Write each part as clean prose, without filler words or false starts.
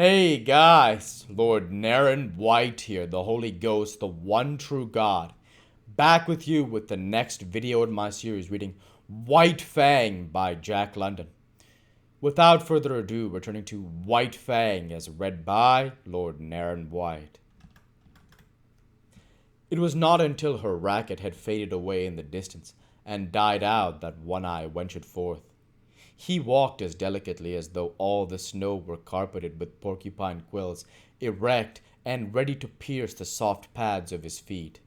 Hey guys, Lord Naren White here, the Holy Ghost, the one true God, back with you with the next video in my series reading White Fang by Jack London. Without further ado, returning to White Fang as read by Lord Naren White. It was not until her racket had faded away in the distance and died out that One Eye ventured forth. He walked as delicately as though all the snow were carpeted with porcupine quills, erect and ready to pierce the soft pads of his feet.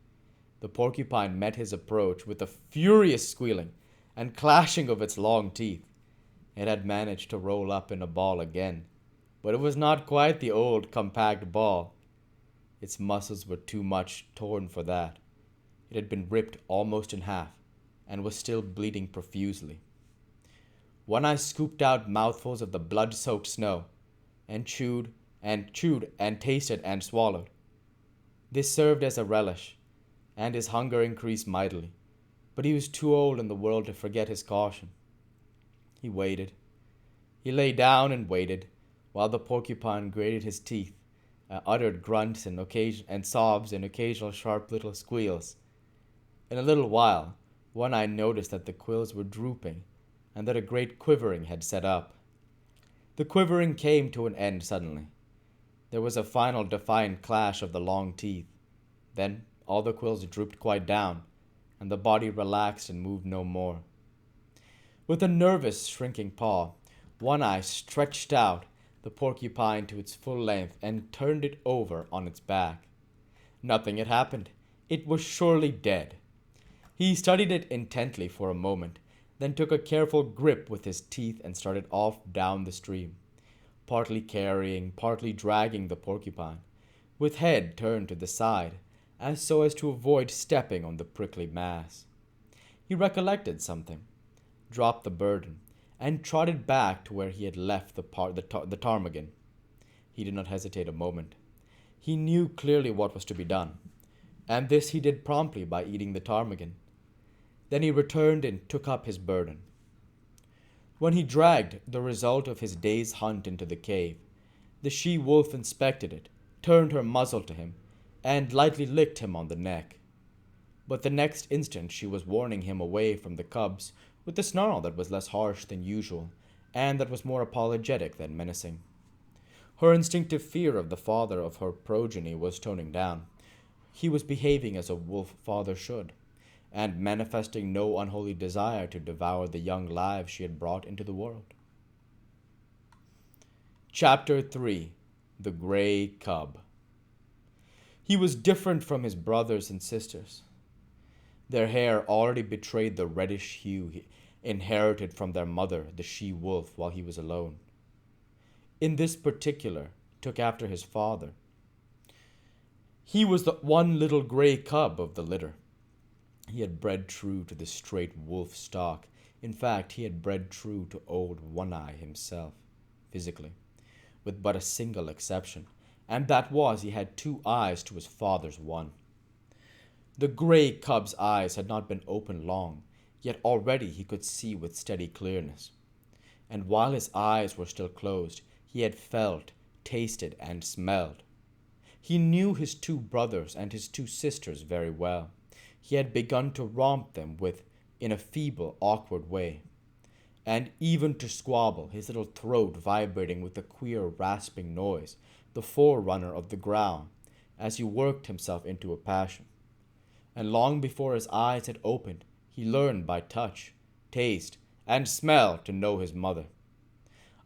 The porcupine met his approach with a furious squealing and clashing of its long teeth. It had managed to roll up in a ball again, but it was not quite the old compact ball. Its muscles were too much torn for that. It had been ripped almost in half and was still bleeding profusely. One Eye scooped out mouthfuls of the blood-soaked snow, and chewed and tasted and swallowed. This served as a relish, and his hunger increased mightily, but he was too old in the world to forget his caution. He waited. He lay down and waited, while the porcupine grated his teeth, uttered grunts and sobs and occasional sharp little squeals. In a little while, One Eye noticed that the quills were drooping, and that a great quivering had set up. The quivering came to an end suddenly. There was a final defiant clash of the long teeth. Then all the quills drooped quite down, and the body relaxed and moved no more. With a nervous, shrinking paw, One Eye stretched out the porcupine to its full length and turned it over on its back. Nothing had happened. It was surely dead. He studied it intently for a moment, then took a careful grip with his teeth and started off down the stream, partly carrying, partly dragging the porcupine, with head turned to the side, so as to avoid stepping on the prickly mass. He recollected something, dropped the burden, and trotted back to where he had left the ptarmigan. He did not hesitate a moment. He knew clearly what was to be done, and this he did promptly by eating the ptarmigan. Then he returned and took up his burden. When he dragged the result of his day's hunt into the cave, the she-wolf inspected it, turned her muzzle to him, and lightly licked him on the neck. But the next instant she was warning him away from the cubs with a snarl that was less harsh than usual, and that was more apologetic than menacing. Her instinctive fear of the father of her progeny was toning down. He was behaving as a wolf father should, and manifesting no unholy desire to devour the young lives she had brought into the world. Chapter 3. The Gray Cub. He was different from his brothers and sisters. Their hair already betrayed the reddish hue he inherited from their mother, the she-wolf, while he was alone. In this particular, took after his father. He was the one little gray cub of the litter. He had bred true to the straight wolf stock. In fact, he had bred true to old One Eye himself, physically, with but a single exception, and that was he had 2 eyes to his father's 1. The gray cub's eyes had not been open long, yet already he could see with steady clearness. And while his eyes were still closed, he had felt, tasted, and smelled. He knew his 2 brothers and his 2 sisters very well. He had begun to romp them in a feeble, awkward way, and even to squabble, his little throat vibrating with a queer rasping noise, the forerunner of the growl, as he worked himself into a passion. And long before his eyes had opened, he learned by touch, taste, and smell to know his mother,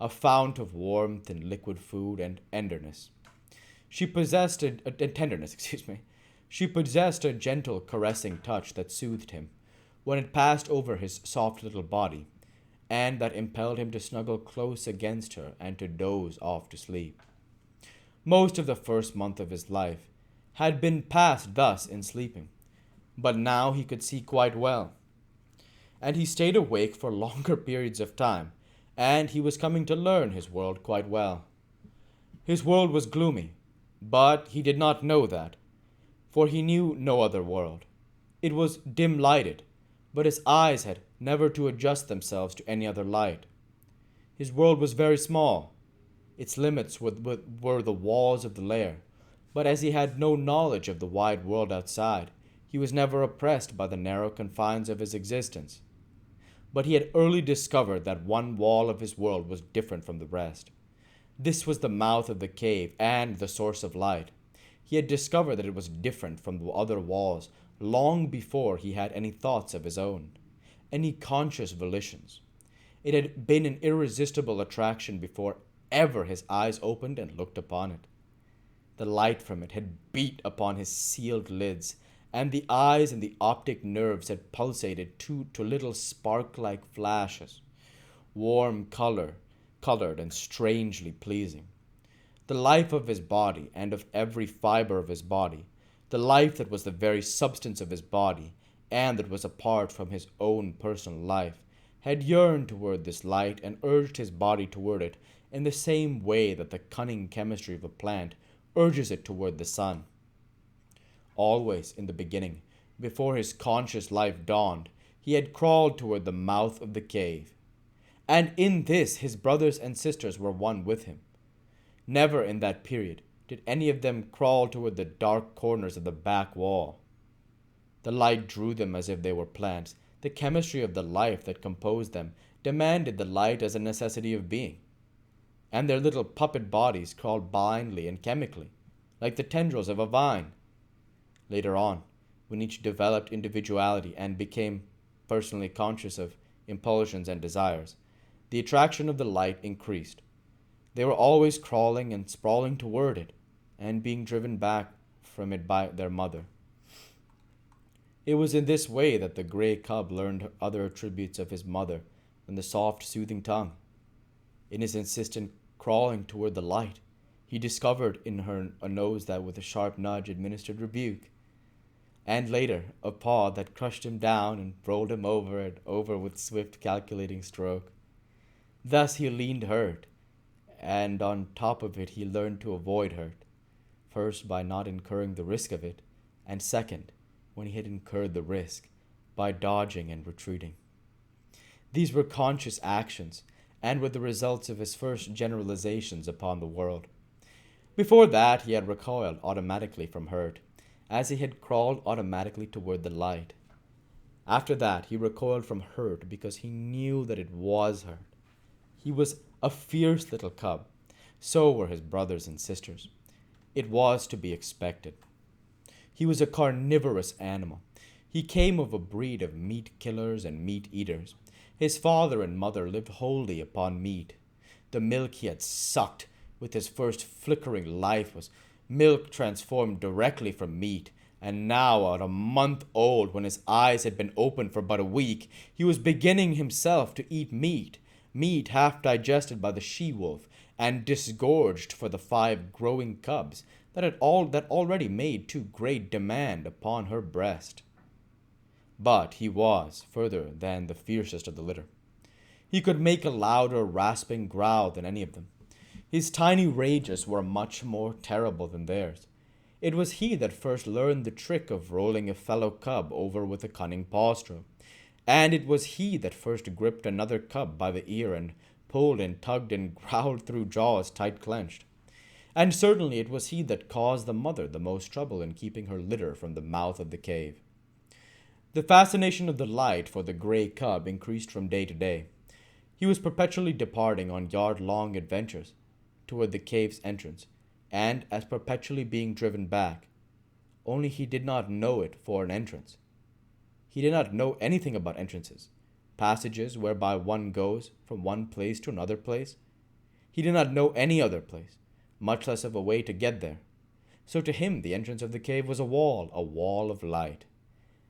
a fount of warmth and liquid food and tenderness. She possessed a She possessed a gentle, caressing touch that soothed him when it passed over his soft little body, and that impelled him to snuggle close against her and to doze off to sleep. Most of the first month of his life had been passed thus in sleeping, but now he could see quite well, and he stayed awake for longer periods of time, and he was coming to learn his world quite well. His world was gloomy, but he did not know that, for he knew no other world. It was dim-lighted, but his eyes had never to adjust themselves to any other light. His world was very small, Its limits were the walls of the lair, but as he had no knowledge of the wide world outside, he was never oppressed by the narrow confines of his existence. But he had early discovered that one wall of his world was different from the rest. This was the mouth of the cave and the source of light. He had discovered that it was different from the other walls long before he had any thoughts of his own, any conscious volitions. It had been an irresistible attraction before ever his eyes opened and looked upon it. The light from it had beat upon his sealed lids, and the eyes and the optic nerves had pulsated to little spark-like flashes, colored and strangely pleasing. The life of his body and of every fiber of his body, the life that was the very substance of his body and that was apart from his own personal life, had yearned toward this light and urged his body toward it in the same way that the cunning chemistry of a plant urges it toward the sun. Always in the beginning, before his conscious life dawned, he had crawled toward the mouth of the cave. And in this his brothers and sisters were one with him. Never in that period did any of them crawl toward the dark corners of the back wall. The light drew them as if they were plants. The chemistry of the life that composed them demanded the light as a necessity of being. And their little puppet bodies crawled blindly and chemically, like the tendrils of a vine. Later on, when each developed individuality and became personally conscious of impulsions and desires, the attraction of the light increased. They were always crawling and sprawling toward it, and being driven back from it by their mother. It was in this way that the gray cub learned other attributes of his mother than the soft, soothing tongue. In his insistent crawling toward the light, he discovered in her a nose that with a sharp nudge administered rebuke, and later a paw that crushed him down and rolled him over and over with swift, calculating stroke. Thus he leaned hurt, and on top of it he learned to avoid hurt, first by not incurring the risk of it, and second, when he had incurred the risk, by dodging and retreating. These were conscious actions, and were the results of his first generalizations upon the world. Before that he had recoiled automatically from hurt, as he had crawled automatically toward the light. After that he recoiled from hurt because he knew that it was hurt. He was a fierce little cub. So were his brothers and sisters. It was to be expected. He was a carnivorous animal. He came of a breed of meat killers and meat eaters. His father and mother lived wholly upon meat. The milk he had sucked with his first flickering life was milk transformed directly from meat, and now, at a month old, when his eyes had been opened for but a week, he was beginning himself to eat meat, meat half digested by the she-wolf, and disgorged for the 5 growing cubs that already made too great demand upon her breast. But he was, further than the fiercest of the litter. He could make a louder rasping growl than any of them. His tiny rages were much more terrible than theirs. It was he that first learned the trick of rolling a fellow cub over with a cunning paw stroke, and it was he that first gripped another cub by the ear and pulled and tugged and growled through jaws tight clenched. And certainly it was he that caused the mother the most trouble in keeping her litter from the mouth of the cave. The fascination of the light for the gray cub increased from day to day. He was perpetually departing on yard-long adventures toward the cave's entrance, and as perpetually being driven back. Only he did not know it for an entrance. He did not know anything about entrances, passages whereby one goes from one place to another place. He did not know any other place, much less of a way to get there. So to him the entrance of the cave was a wall of light.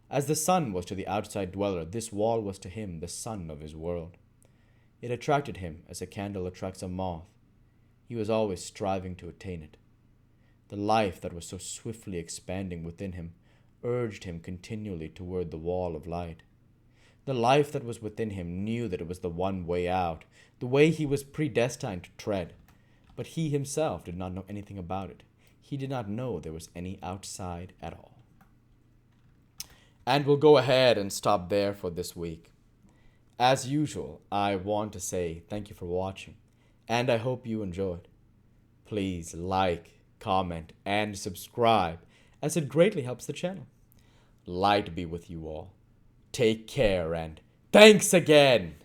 As the sun was to the outside dweller, this wall was to him the sun of his world. It attracted him as a candle attracts a moth. He was always striving to attain it. The life that was so swiftly expanding within him urged him continually toward the wall of light. The life that was within him knew that it was the one way out, the way he was predestined to tread. But he himself did not know anything about it. He did not know there was any outside at all. And we'll go ahead and stop there for this week. As usual, I want to say thank you for watching, and I hope you enjoyed. Please like, comment, and subscribe as it greatly helps the channel. Light be with you all. Take care and thanks again!